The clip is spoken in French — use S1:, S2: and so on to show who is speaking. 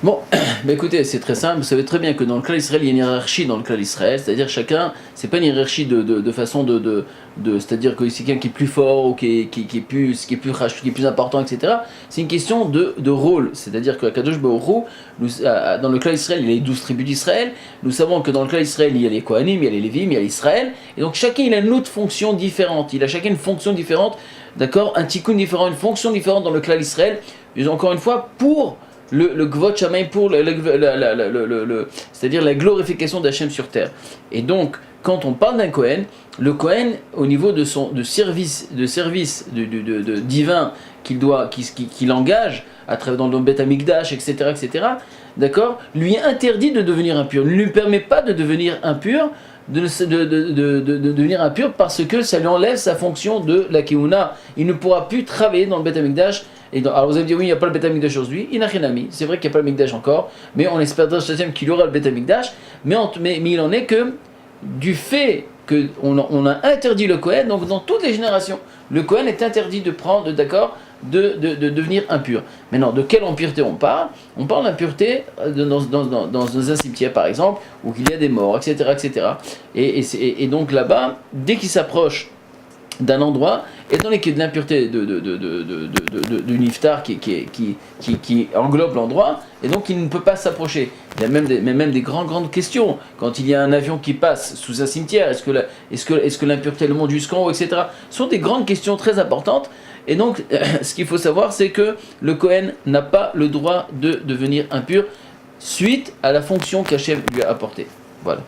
S1: Bon, bah écoutez, c'est très simple. Vous savez très bien que dans le clan Israël, il y a une hiérarchie dans le clan Israël. C'est-à-dire chacun, c'est pas une hiérarchie de façon c'est-à-dire que c'est quelqu'un qui est plus fort ou qui est plus important, etc. C'est une question de rôle. C'est-à-dire que Kadosh Baruch Hu, dans le clan Israël, il y a les 12 tribus d'Israël. Nous savons que dans le clan Israël, il y a les Kohanim, il y a les Lévim, il y a l'Israël. Et donc chacun, il a une autre fonction différente. Il a chacun une fonction différente, d'accord? Un tikkun différent, une fonction différente dans le clan Israël. Et encore une fois, pour le Gvot Shamayim, pour c'est-à-dire la glorification d'Hachem sur terre. Et donc, quand on parle d'un Kohen, le Kohen, au niveau de service divin qu'il engage à travers dans le Beth Amikdash, etc., d'accord, lui est interdit de devenir impur, ne lui permet pas de devenir impur, de devenir impur parce que ça lui enlève sa fonction de la Keuna. Il ne pourra plus travailler dans le Beth Amikdash. Alors vous allez me dire, oui, il n'y a pas le Beth Amikdash aujourd'hui. Il n'a rien à mis. C'est vrai qu'il n'y a pas le Mikdash encore, mais on espère dans ce qu'il y aura le Beth Amikdash. Mais il en est que du fait qu'on a interdit le Kohen, donc dans toutes les générations, le Kohen est interdit de prendre, d'accord, de devenir impur. Maintenant, de quelle impureté on parle? On parle d'impureté dans un cimetière, par exemple, où il y a des morts, etc., etc. Et donc là-bas, dès qu'il s'approche d'un endroit, étant donné qu'il y a de l'impureté du niftar qui englobe l'endroit, et donc il ne peut pas s'approcher. Il y a même des grandes questions. Quand il y a un avion qui passe sous un cimetière, est-ce que l'impureté le monte jusqu'en haut, etc. Ce sont des grandes questions très importantes. Et donc, ce qu'il faut savoir, c'est que le Kohen n'a pas le droit de devenir impur suite à la fonction qu'Hachem lui a apportée. Voilà.